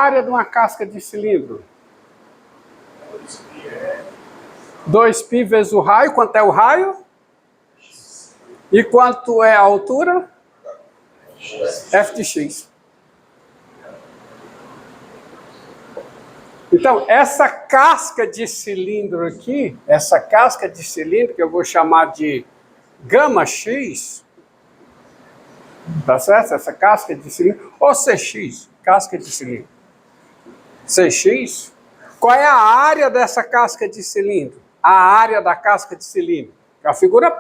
área de uma casca de cilindro? 2π vezes o raio. Quanto é o raio? E quanto é a altura? F de x. Então, essa casca de cilindro aqui, essa casca de cilindro, que eu vou chamar de gama x, tá certo? Essa casca de cilindro, ou Cx, casca de cilindro. Cx, qual é a área dessa casca de cilindro? A área da casca de cilindro. A figura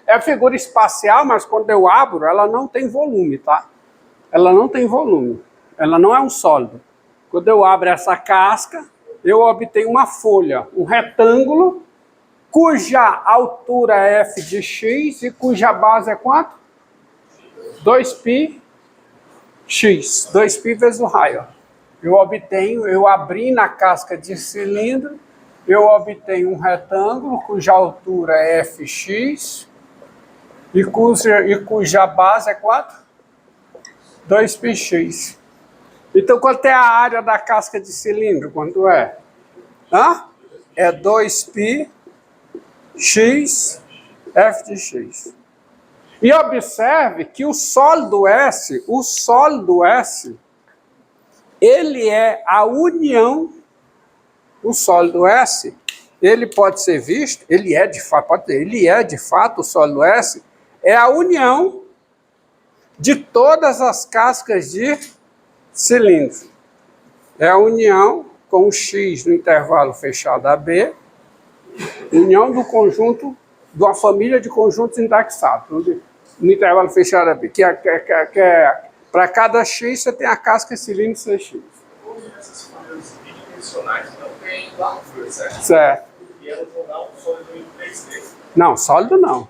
é a figura espacial, mas quando eu abro, ela não tem volume, tá? Ela não tem volume. Ela não é um sólido. Quando eu abro essa casca, eu obtenho uma folha, um retângulo, cuja altura é f de x e cuja base é quanto? 2π x. 2π vezes o raio. Eu abri na casca de cilindro, eu obtenho um retângulo cuja altura é fx e cuja base é quanto? 2πx. Então, quanto é a área da casca de cilindro? Quanto é? É 2π x f de x. E observe que o sólido S, ele é a união, o sólido S, ele pode ser visto, ele é de fato, o sólido S, é a união de todas as cascas de cilindro. É a união com o x no intervalo fechado AB, união do conjunto, de uma família de conjuntos indexados, no intervalo fechado AB, que para cada x você tem a casca cilíndrica Cx. Essas folhas bidimensionais não tem largura, certo? Certo. E elas vão dar um sólido em 3D. Não, sólido não.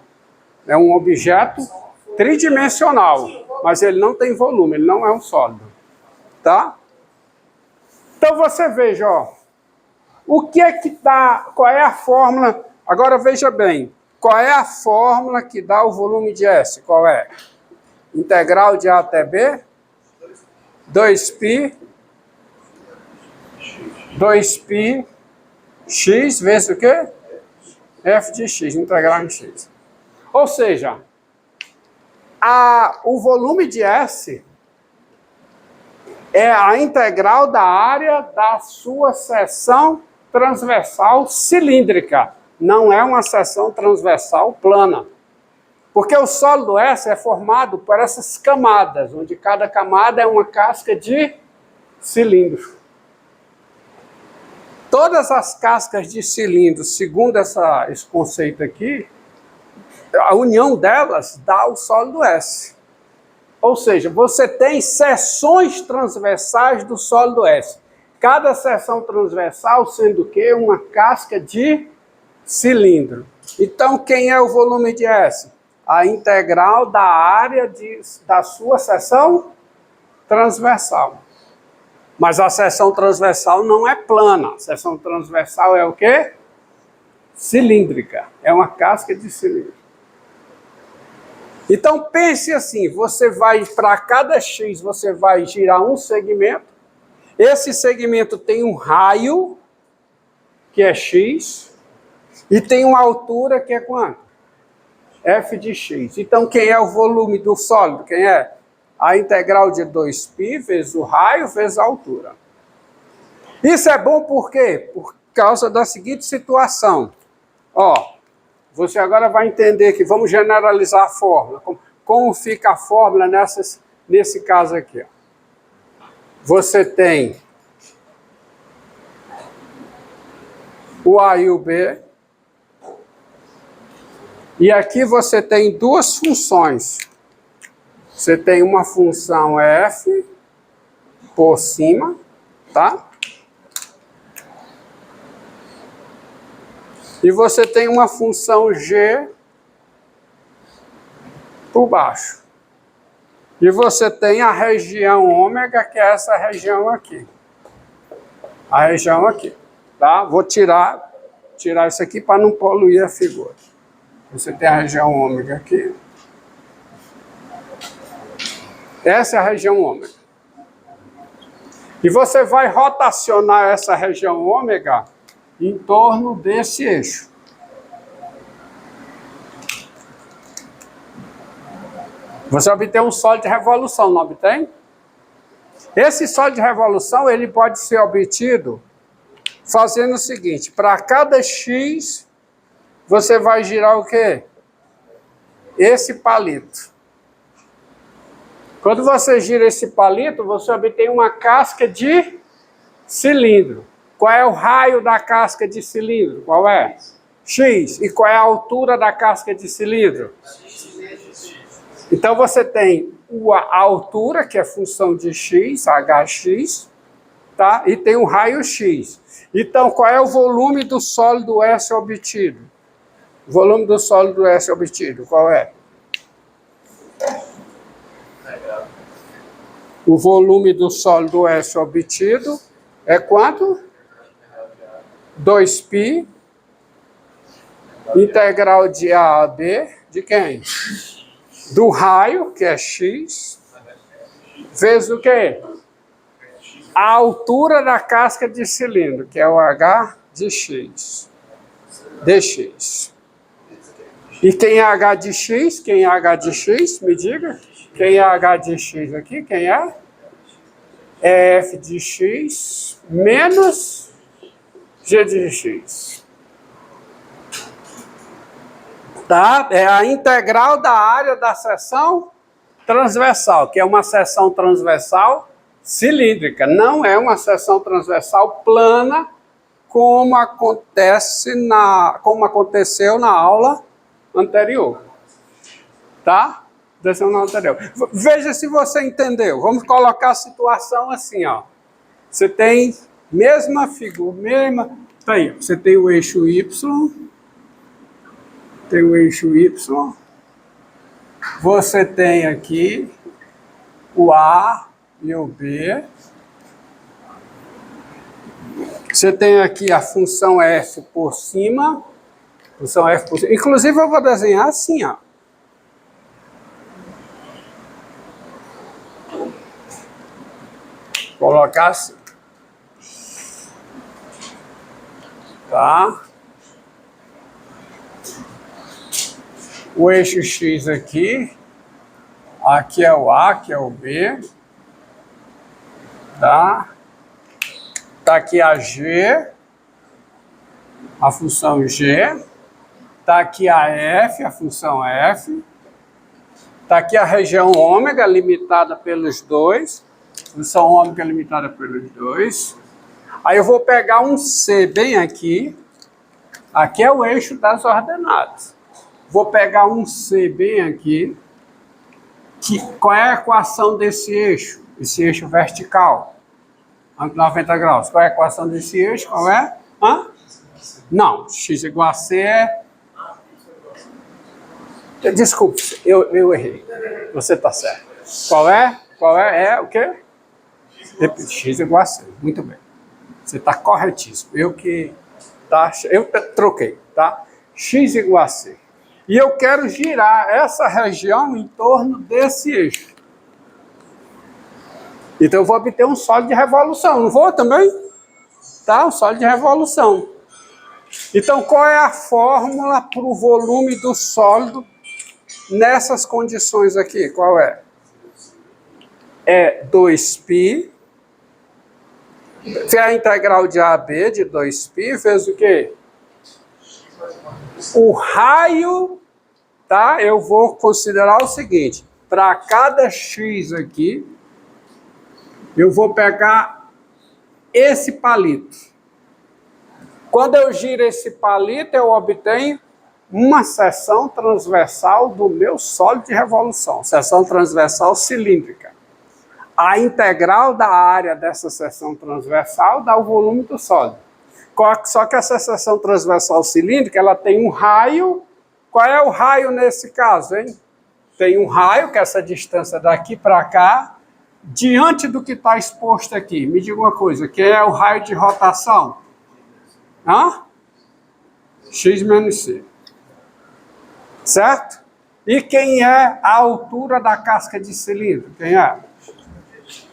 É um objeto tridimensional, mas ele não tem volume, ele não é um sólido. Tá? Então você veja, ó, o que é que dá, qual é a fórmula, agora veja bem, qual é a fórmula que dá o volume de S? Qual é? Integral de A até B, 2π x vezes o quê? F de x, integral em x. Ou seja, o volume de S é a integral da área da sua seção transversal cilíndrica. Não é uma seção transversal plana. Porque o sólido S é formado por essas camadas, onde cada camada é uma casca de cilindro. Todas as cascas de cilindro, segundo esse conceito aqui, a união delas dá o sólido S. Ou seja, você tem seções transversais do sólido S. Cada seção transversal sendo o quê? Uma casca de cilindro. Então, quem é o volume de S? A integral da área da sua seção transversal. Mas a seção transversal não é plana. A seção transversal é o quê? Cilíndrica. É uma casca de cilindro. Então pense assim, você vai, para cada x, você vai girar um segmento. Esse segmento tem um raio, que é x, e tem uma altura que é quanto? F de x. Então quem é o volume do sólido? Quem é? A integral de 2π vezes o raio vezes a altura. Isso é bom por quê? Por causa da seguinte situação. Ó, você agora vai entender que vamos generalizar a fórmula. Como fica a fórmula nesse caso aqui? Ó. Você tem o A e o B. E aqui você tem duas funções. Você tem uma função f por cima, tá? E você tem uma função g por baixo. E você tem a região ômega, que é essa região aqui. A região aqui, tá? Vou tirar isso aqui para não poluir a figura. Você tem a região ômega aqui. Essa é a região ômega. E você vai rotacionar essa região ômega em torno desse eixo. Você obtém um sólido de revolução, não obtém? Esse sólido de revolução ele pode ser obtido fazendo o seguinte: para cada x, você vai girar o quê? Esse palito. Quando você gira esse palito, você obtém uma casca de cilindro. Qual é o raio da casca de cilindro? Qual é? X. E qual é a altura da casca de cilindro? Então você tem a altura, que é função de x, hx, tá? E tem o raio x. Então, qual é o volume do sólido S obtido? O volume do sólido S obtido, qual é? O volume do sólido S obtido é quanto? 2π integral de A a B de quem? Do raio, que é x, vezes o quê? A altura da casca de cilindro, que é o H de x, dx. E quem é H de x? Quem é H de x? Me diga. Quem é H de x aqui? Quem é? É f de x menos g de x. Tá? É a integral da área da seção transversal, que é uma seção transversal cilíndrica. Não é uma seção transversal plana, como aconteceu na aula anterior. Tá? Veja se você entendeu. Vamos colocar a situação assim, ó. Você tem mesma figura, tá aí, você tem o eixo Y, você tem aqui o A e o B. Você tem aqui a função f por cima. Inclusive eu vou desenhar assim, ó. Colocar assim. Tá? O eixo X aqui é o A, aqui é o B, tá? Tá aqui a G, a função G, tá aqui a F, a função F, tá aqui a região ômega limitada pelos dois, função ômega limitada pelos dois. Aí eu vou pegar um C bem aqui é o eixo das ordenadas. Vou pegar um C bem aqui. Qual é a equação desse eixo? Esse eixo vertical. 90 graus. Qual é a equação desse eixo? Qual é? Hã? Não. X igual a C é... Desculpe, eu errei. Você está certo. Qual é? É o quê? X igual a C. Muito bem. Você está corretíssimo. Eu troquei, tá? X igual a C. E eu quero girar essa região em torno desse eixo. Então eu vou obter um sólido de revolução, não vou também? Tá? Um sólido de revolução. Então qual é a fórmula para o volume do sólido nessas condições aqui? Qual é? É 2π, que é a integral de AB de 2π, vezes o quê? O raio, tá? Eu vou considerar o seguinte: para cada x aqui, eu vou pegar esse palito. Quando eu giro esse palito, eu obtenho uma seção transversal do meu sólido de revolução, seção transversal cilíndrica. A integral da área dessa seção transversal dá o volume do sólido. Só que essa seção transversal cilíndrica, ela tem um raio. Qual é o raio nesse caso, hein? Tem um raio, que é essa distância daqui para cá, diante do que está exposto aqui. Me diga uma coisa, que é o raio de rotação? Hã? X menos C. Certo? E quem é a altura da casca de cilindro? Quem é?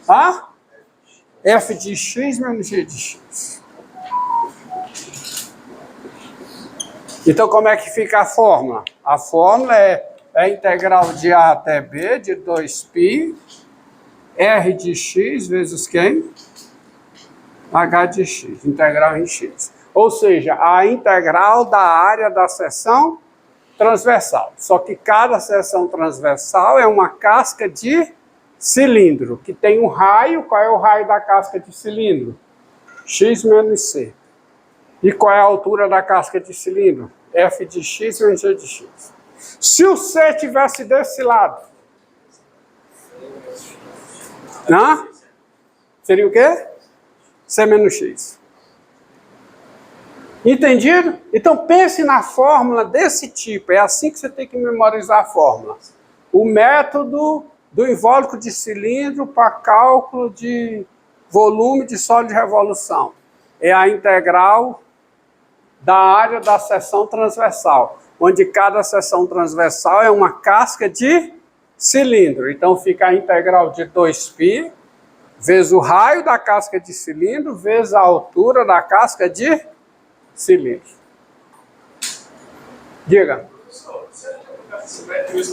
Hã? f de x menos g de x. Então, como é que fica a fórmula? A fórmula é a integral de a até b de 2π r de x vezes quem? H de x, integral em x. Ou seja, a integral da área da seção transversal. Só que cada seção transversal é uma casca de cilindro, que tem um raio. Qual é o raio da casca de cilindro? X menos c. E qual é a altura da casca de cilindro? F de x menos g de x. Se o C estivesse desse lado, seria o quê? C menos x. Entendido? Então pense na fórmula desse tipo. É assim que você tem que memorizar a fórmula. O método do invólucro de cilindro para cálculo de volume de sólido de revolução. É a integral da área da seção transversal, onde cada seção transversal é uma casca de cilindro. Então fica a integral de 2π vezes o raio da casca de cilindro vezes a altura da casca de cilindro. Diga. Professor, se a gente aplicar esse método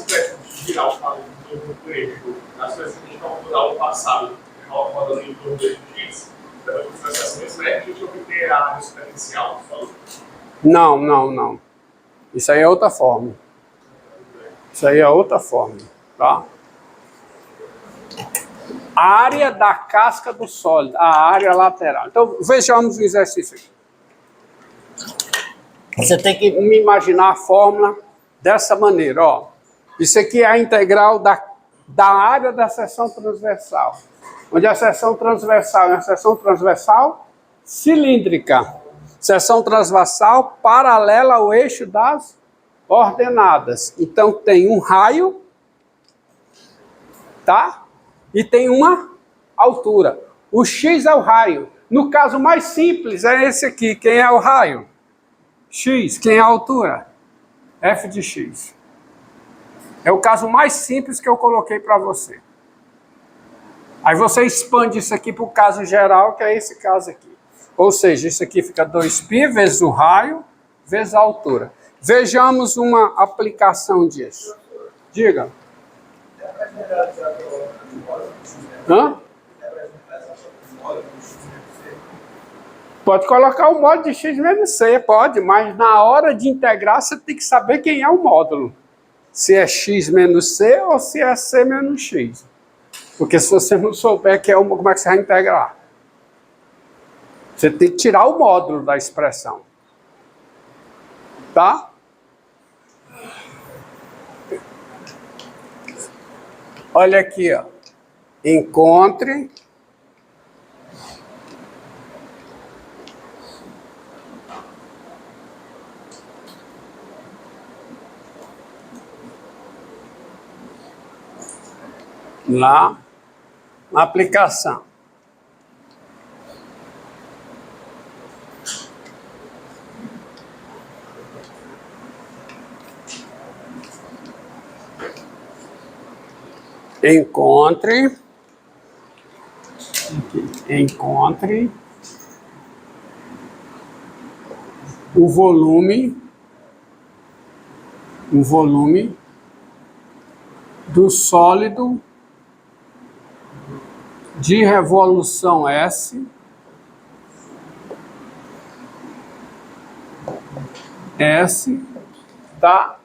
girar o cabo do eixo, as coisas que a gente calculou no passado, rodando em torno do eixo X, esse método a gente obter a área superficial, Não. Isso aí é outra fórmula. Isso aí é outra fórmula, tá? Área da casca do sólido, a área lateral. Então, vejamos o exercício aqui. Você tem que me imaginar a fórmula dessa maneira, ó. Isso aqui é a integral da área da seção transversal. Onde a seção transversal é uma seção transversal cilíndrica. Seção transversal paralela ao eixo das ordenadas. Então tem um raio, tá? E tem uma altura. O x é o raio. No caso mais simples é esse aqui. Quem é o raio? X. Quem é a altura? F de x. É o caso mais simples que eu coloquei para você. Aí você expande isso aqui para o caso geral, que é esse caso aqui. Ou seja, isso aqui fica 2π vezes o raio vezes a altura. Vejamos uma aplicação disso. Diga. Pode colocar o módulo de x menos c, pode, mas na hora de integrar você tem que saber quem é o módulo. Se é x menos c ou se é c menos x. Porque se você não souber que é como é que você vai integrar? Você tem que tirar o módulo da expressão. Tá? Olha aqui, ó. Encontre lá na aplicação. Encontre o volume do sólido de revolução S tá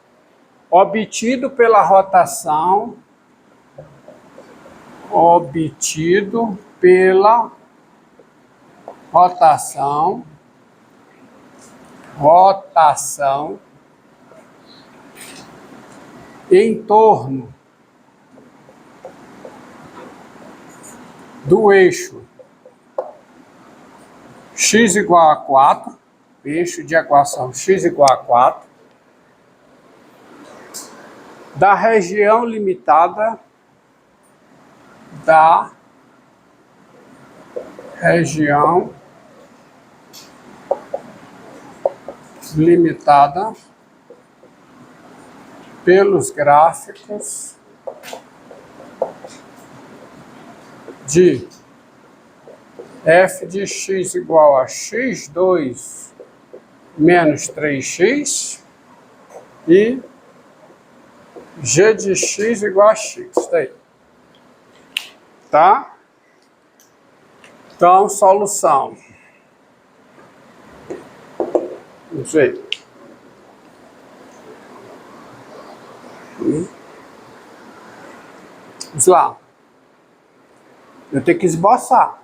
obtido pela rotação em torno do eixo x igual a 4, eixo de equação x igual a 4, da região limitada pelos gráficos de f de x igual a x2 menos 3x e g de x igual a x. Tá aí. Tá? Então, solução. Não sei. Vamos lá. Eu tenho que esboçar.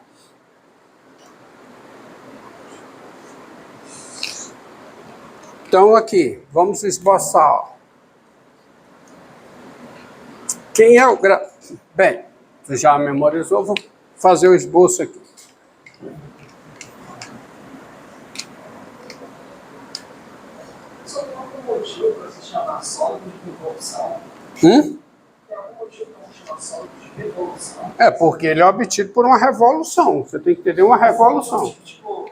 Então, aqui, vamos esboçar. Ó. Quem é o Bem, você já memorizou, vou fazer o esboço aqui. Só tem algum motivo para se chamar sólido de revolução? Tem algum motivo para se chamar sólido de revolução? É, porque ele é obtido por uma revolução. Você tem que entender uma revolução. Tipo,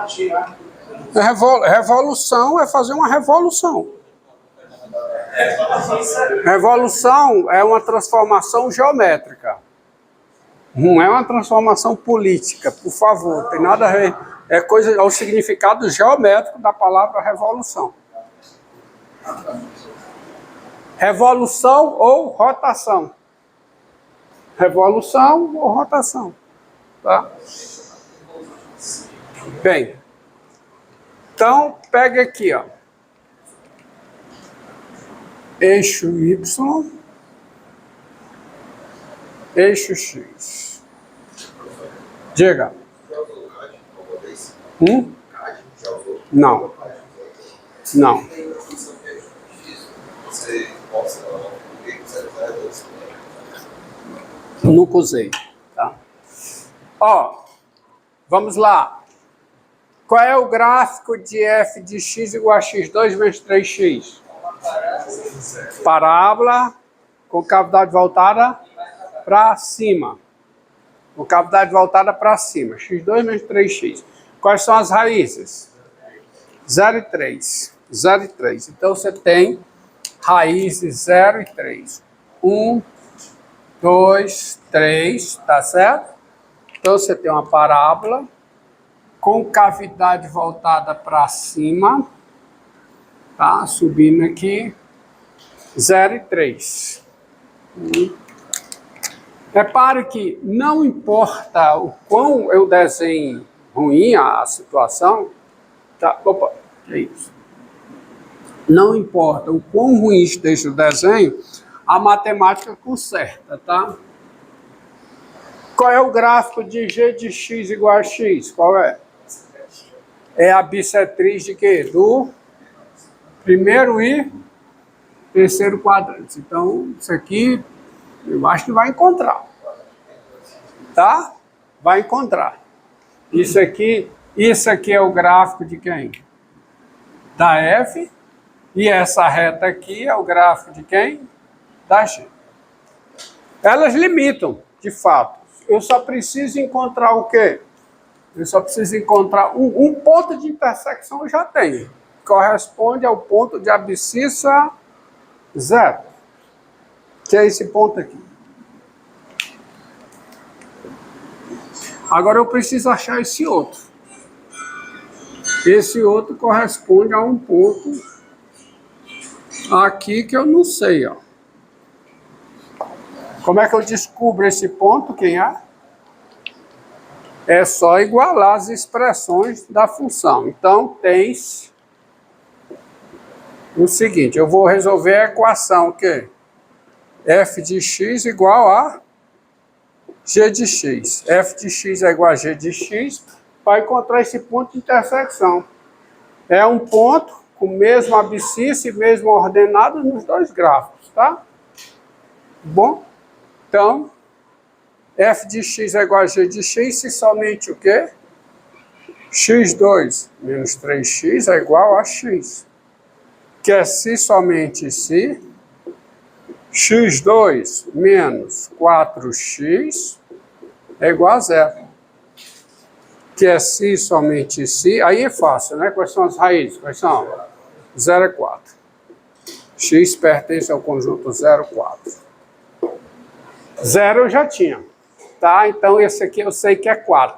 tirar. Revolução é fazer uma revolução. Revolução é uma transformação geométrica. Não é uma transformação política, por favor. Tem nada a ver. É o significado geométrico da palavra revolução. Revolução ou rotação. Revolução ou rotação. Tá? Bem. Então, pega aqui, ó. Eixo Y, eixo X. Diga. Não. Não. Nunca usei. Tá? Ó, vamos lá. Qual é o gráfico de f de x igual a x2 menos 3x? Parábola com cavidade voltada para cima. Com cavidade voltada para cima. x2 menos 3x. Quais são as raízes? 0 e 3. 0 e 3. Então você tem raízes 0 e 3. 1, 2, 3. Tá certo? Então você tem uma parábola com cavidade voltada para cima, tá? Subindo aqui, 0 e 3. Repare que não importa o quão eu desenhe ruim a situação, tá? Opa, é isso. Não importa o quão ruim esteja o desenho, a matemática conserta, tá? Qual é o gráfico de g de x igual a x? Qual é? É a bissetriz de quê? Do primeiro e terceiro quadrante. Então, isso aqui, eu acho que vai encontrar. Tá? Vai encontrar. Isso aqui é o gráfico de quem? Da F. E essa reta aqui é o gráfico de quem? Da G. Elas limitam, de fato. Eu só preciso encontrar o quê? Eu só preciso encontrar um ponto de intersecção, eu já tenho. Corresponde ao ponto de abscissa 0. Que é esse ponto aqui. Agora eu preciso achar esse outro. Esse outro corresponde a um ponto aqui que eu não sei, ó. Como é que eu descubro esse ponto? Quem é? É só igualar as expressões da função. Então, tens o seguinte, eu vou resolver a equação que f de x igual a g de x. F de x é igual a g de x para encontrar esse ponto de intersecção. É um ponto com mesmo abscissa e mesmo ordenado nos dois gráficos, tá? Bom, então, f de x é igual a g de x se somente o quê? x2 menos 3x é igual a x. Que é se somente se x2 menos 4x é igual a 0. Que é se somente se, aí é fácil, né? Quais são as raízes? Quais são? 0 e 4. X pertence ao conjunto 0, 4. 0 eu já tinha. tá? Então esse aqui eu sei que é 4.